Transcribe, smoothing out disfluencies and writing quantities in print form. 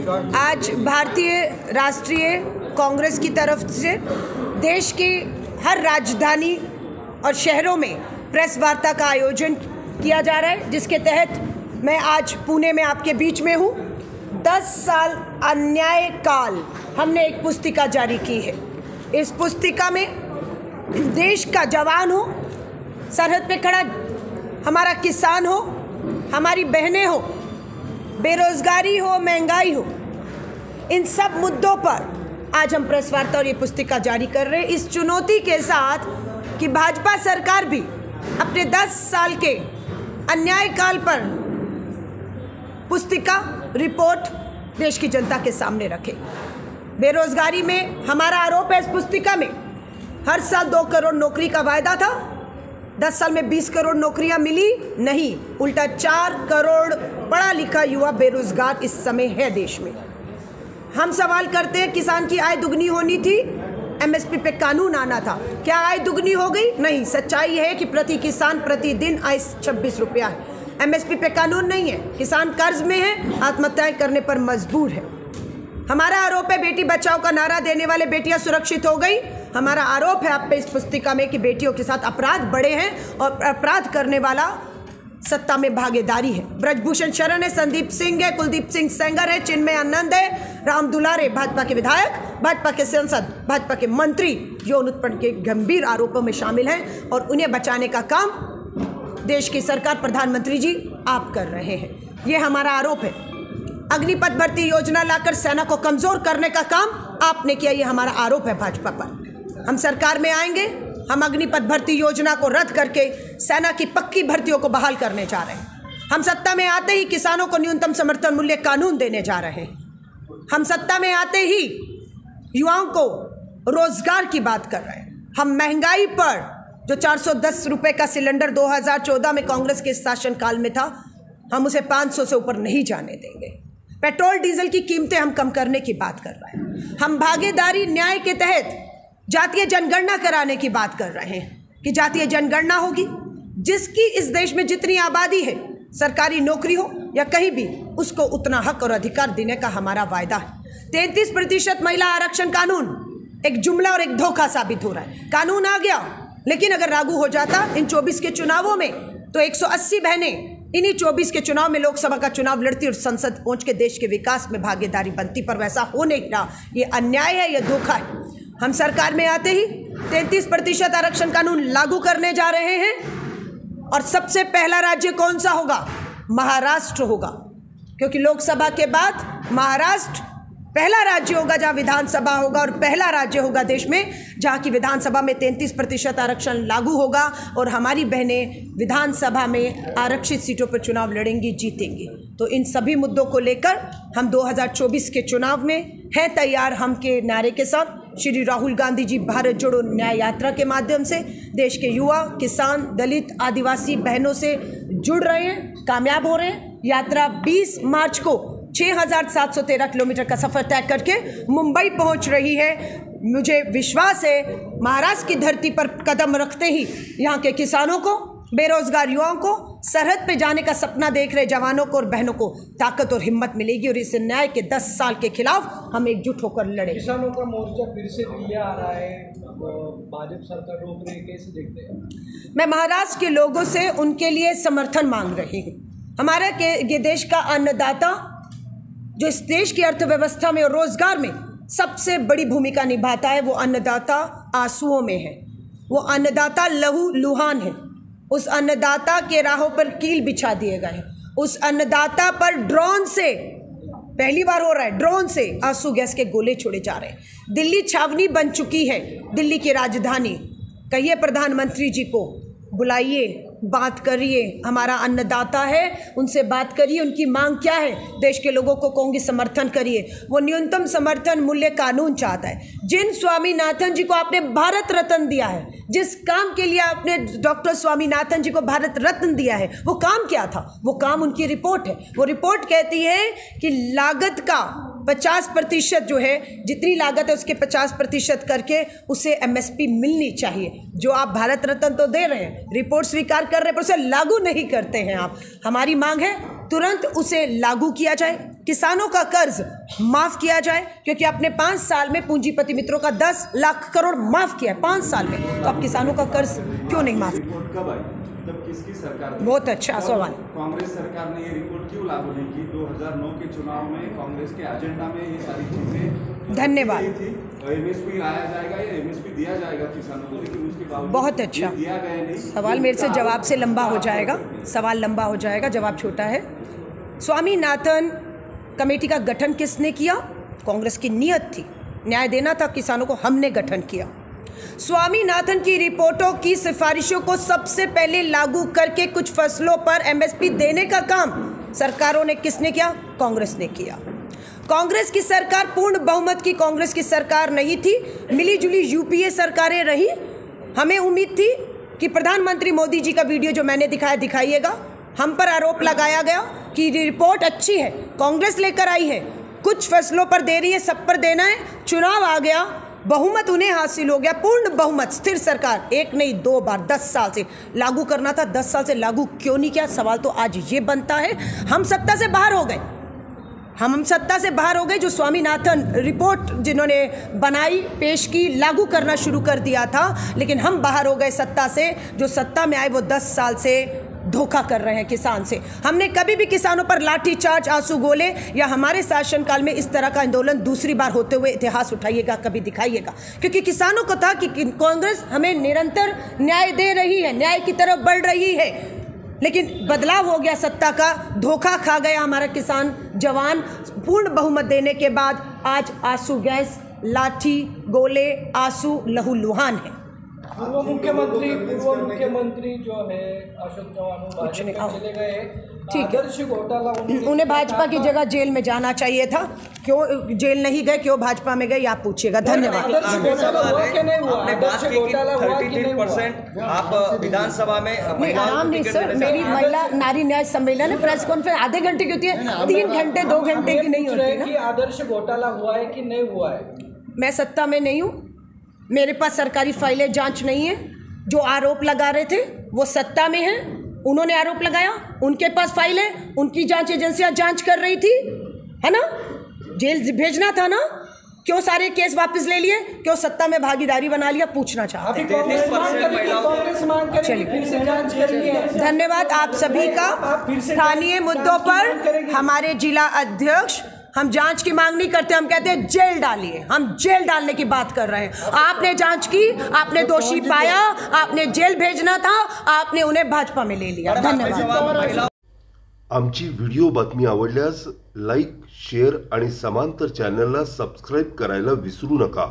आज भारतीय राष्ट्रीय कांग्रेस की तरफ से देश की हर राजधानी और शहरों में प्रेस वार्ता का आयोजन किया जा रहा है, जिसके तहत मैं आज पुणे में आपके बीच में हूँ। 10 साल अन्याय काल हमने एक पुस्तिका जारी की है। इस पुस्तिका में देश का जवान हो, सरहद पे खड़ा हमारा किसान हो, हमारी बहनें हो, बेरोजगारी हो, महंगाई हो, इन सब मुद्दों पर आज हम प्रेस वार्ता और ये पुस्तिका जारी कर रहे हैं, इस चुनौती के साथ कि भाजपा सरकार भी अपने 10 साल के अन्याय काल पर पुस्तिका रिपोर्ट देश की जनता के सामने रखे। बेरोजगारी में हमारा आरोप है, इस पुस्तिका में हर साल 2 करोड़ नौकरी का वायदा था, 10 साल में 20 करोड़ नौकरियां मिली नहीं, उल्टा 4 करोड़ पढ़ा लिखा युवा बेरोजगार इस समय है देश में। हम सवाल करते हैं, किसान की आय दुगनी होनी थी, एमएसपी पे कानून आना था, क्या आय दुगनी हो गई? नहीं। सच्चाई है कि प्रति किसान प्रतिदिन आय 26 रुपया है। एमएसपी पे कानून नहीं है, किसान कर्ज में है, आत्महत्याएं करने पर मजबूर है। हमारा आरोप है, बेटी बचाओ का नारा देने वाले बेटियां सुरक्षित हो गई। हमारा आरोप है आप पे इस पुस्तिका में कि बेटियों के साथ अपराध बढ़े हैं और अपराध करने वाला सत्ता में भागीदारी है। ब्रजभूषण शरण है, संदीप सिंह है, कुलदीप सिंह सेंगर है, चिन्मय आनंद है, राम दुलारे भाजपा के विधायक, भाजपा के सांसद, भाजपा के मंत्री यौन उत्पीड़न के गंभीर आरोपों में शामिल हैं और उन्हें बचाने का काम देश की सरकार, प्रधानमंत्री जी आप कर रहे हैं। ये हमारा आरोप है। अग्निपथ भर्ती योजना लाकर सेना को कमजोर करने का काम आपने किया, ये हमारा आरोप है भाजपा पर। हम सरकार में आएंगे, हम अग्निपथ भर्ती योजना को रद्द करके सेना की पक्की भर्तियों को बहाल करने जा रहे हैं। हम सत्ता में आते ही किसानों को न्यूनतम समर्थन मूल्य कानून देने जा रहे हैं। हम सत्ता में आते ही युवाओं को रोजगार की बात कर रहे हैं। हम महंगाई पर जो 410 रुपए का सिलेंडर 2014 में कांग्रेस के शासनकाल में था, हम उसे 500 से ऊपर नहीं जाने देंगे। पेट्रोल डीजल की कीमतें हम कम करने की बात कर रहे हैं। हम भागीदारी न्याय के तहत जातीय जनगणना कराने की बात कर रहे हैं कि जातीय जनगणना होगी, जिसकी इस देश में जितनी आबादी है, सरकारी नौकरी हो या कहीं भी, उसको उतना हक और अधिकार देने का हमारा वायदा है। 33% महिला आरक्षण कानून एक जुमला और एक धोखा साबित हो रहा है। कानून आ गया, लेकिन अगर लागू हो जाता इन 24 के चुनावों में तो 180 बहनें इन्हीं 24 के चुनाव में लोकसभा का चुनाव लड़ती और संसद पहुंच के देश के विकास में भागीदारी बनती, पर वैसा हो नहीं रहा। ये अन्याय है, ये धोखा है। हम सरकार में आते ही 33% आरक्षण कानून लागू करने जा रहे हैं और सबसे पहला राज्य कौन सा होगा? महाराष्ट्र होगा, क्योंकि लोकसभा के बाद महाराष्ट्र पहला राज्य होगा जहां विधानसभा होगा और पहला राज्य होगा देश में जहां की विधानसभा में 33% आरक्षण लागू होगा और हमारी बहनें विधानसभा में आरक्षित सीटों पर चुनाव लड़ेंगी, जीतेंगी। तो इन सभी मुद्दों को लेकर हम 2024 के चुनाव में हैं तैयार। हम के नारे के साथ श्री राहुल गांधी जी भारत जोड़ो न्याय यात्रा के माध्यम से देश के युवा, किसान, दलित, आदिवासी बहनों से जुड़ रहे हैं, कामयाब हो रहे हैं। यात्रा 20 मार्च को 6,713 किलोमीटर का सफर तय करके मुंबई पहुंच रही है। मुझे विश्वास है महाराष्ट्र की धरती पर कदम रखते ही यहाँ के किसानों को, बेरोजगार युवाओं को, सरहद पे जाने का सपना देख रहे जवानों को और बहनों को ताकत और हिम्मत मिलेगी और इस न्याय के 10 साल के खिलाफ हम एकजुट होकर लड़े। किसानों का मोर्चा फिर से दिल्ली आ रहा है, भाजपा सरकार रोक रही है, कैसे देखते हैं? मैं महाराष्ट्र के लोगों से उनके लिए समर्थन मांग रही हूँ। हमारे ये देश का अन्नदाता, जो इस देश की अर्थव्यवस्था में और रोजगार में सबसे बड़ी भूमिका निभाता है, वो अन्नदाता आंसुओं में है, वो अन्नदाता लहू लुहान है। उस अन्नदाता के राहों पर कील बिछा दिए गए हैं। उस अन्नदाता पर ड्रोन से, पहली बार हो रहा है, ड्रोन से आंसू गैस के गोले छोड़े जा रहे हैं। दिल्ली छावनी बन चुकी है, दिल्ली की राजधानी। कहिए प्रधानमंत्री जी को, बुलाइए, बात करिए, हमारा अन्नदाता है, उनसे बात करिए, उनकी मांग क्या है, देश के लोगों को कहूँगी समर्थन करिए। वो न्यूनतम समर्थन मूल्य कानून चाहता है। जिन स्वामीनाथन जी को आपने भारत रत्न दिया है, जिस काम के लिए आपने डॉक्टर स्वामीनाथन जी को भारत रत्न दिया है, वो काम क्या था? वो काम उनकी रिपोर्ट है। वो रिपोर्ट कहती है कि लागत का 50% जो है, जितनी लागत है उसके 50% करके उसे एमएसपी मिलनी चाहिए। जो आप भारत रत्न तो दे रहे हैं, रिपोर्ट स्वीकार कर रहे हैं, पर उसे लागू नहीं करते हैं आप। हमारी मांग है तुरंत उसे लागू किया जाए, किसानों का कर्ज माफ किया जाए, क्योंकि आपने 5 साल में पूंजीपति मित्रों का 10 लाख करोड़ माफ किया है 5 साल में, तो अब किसानों का कर्ज क्यों नहीं माफ? रिपोर्ट कब आई? मतलब किसकी सरकार? बहुत अच्छा सवाल। कांग्रेस सरकार ने ये रिपोर्ट क्यों लागू नहीं की? 2009 के चुनाव में कांग्रेस के एजेंडा में ये सारी चीजें धन्यवाद थी। एमएसपी लाया जाएगा या एमएसपी दिया जाएगा किसानों को, लेकिन उसके बावजूद बहुत अच्छा दिया गया नहीं। सवाल मेरे से जवाब से लंबा हो जाएगा, सवाल लंबा हो जाएगा, जवाब छोटा है। स्वामीनाथन कमेटी का गठन किसने किया? कांग्रेस की नीयत थी, न्याय देना था किसानों को, हमने गठन किया। स्वामीनाथन की रिपोर्टों की सिफारिशों को सबसे पहले लागू करके कुछ फसलों पर एमएसपी देने का काम सरकारों ने किसने किया? कांग्रेस ने किया। कांग्रेस की सरकार पूर्ण बहुमत की कांग्रेस की सरकार नहीं थी, मिलीजुली यूपीए सरकारें रही। हमें उम्मीद थी कि प्रधानमंत्री मोदी जी का वीडियो जो मैंने दिखाया दिखाइएगा। हम पर आरोप लगाया गया कि रिपोर्ट अच्छी है, कांग्रेस लेकर आई है, कुछ फसलों पर दे रही है, सब पर देना है। चुनाव आ गया, बहुमत उन्हें हासिल हो गया, पूर्ण बहुमत, स्थिर सरकार, एक नहीं 2 बार 10 साल से लागू करना था, 10 साल से लागू क्यों नहीं किया? सवाल तो आज ये बनता है। हम सत्ता से बाहर हो गए, हम सत्ता से बाहर हो गए। जो स्वामीनाथन रिपोर्ट जिन्होंने बनाई, पेश की, लागू करना शुरू कर दिया था, लेकिन हम बाहर हो गए सत्ता से। जो सत्ता में आए वो 10 साल से धोखा कर रहे हैं किसान से। हमने कभी भी किसानों पर लाठीचार्ज, आंसू गोले या हमारे शासनकाल में इस तरह का आंदोलन दूसरी बार होते हुए इतिहास उठाइएगा, कभी दिखाइएगा, क्योंकि किसानों को था कि कांग्रेस हमें निरंतर न्याय दे रही है, न्याय की तरफ बढ़ रही है, लेकिन बदलाव हो गया सत्ता का, धोखा खा गया हमारा किसान जवान। पूर्ण बहुमत देने के बाद आज आंसू गैस, लाठी गोले, आंसू लहू लुहान है। पूर्व मुख्यमंत्री जो है अशोक चौहान भाजपा चले गए, ठीक है, आदर्श घोटाला उन्हें भाजपा की जगह जेल में जाना चाहिए था। क्यों जेल नहीं गए, क्यों भाजपा में गए, आप पूछिएगा। धन्यवाद। आपने बात की कि 33% आप विधानसभा में नहीं, आराम नहीं सर, मेरी महिला नारी न्याय सम्मेलन है, प्रेस कॉन्फ्रेंस आधे घंटे की होती है, 3 घंटे 2 घंटे की नहीं होती ना। आदर्श घोटाला हुआ है कि नहीं हुआ है? मैं सत्ता में नहीं हूँ, मेरे पास सरकारी फाइलें जांच नहीं है। जो आरोप लगा रहे थे वो सत्ता में है, उन्होंने आरोप लगाया, उनके पास फाइल है, उनकी जांच एजेंसियां जांच कर रही थी, है ना? जेल भेजना था ना, क्यों सारे केस वापस ले लिए, क्यों सत्ता में भागीदारी बना लिया, पूछना चाहते हैं। धन्यवाद आप सभी का। स्थानीय मुद्दों पर हमारे जिला अध्यक्ष, हम जांच की मांग नहीं करते, हम कहते हैं जेल डालिए, हम जेल डालने की बात कर रहे हैं। आपने जांच की, आपने दोषी पाया, आपने जेल भेजना था, आपने उन्हें भाजपा में ले लिया। धन्यवाद। आमची व्हिडिओ बातमी आवडल्यास लाईक, शेअर आणि समांतर चॅनलला सबस्क्राईब करायला विसरू नका।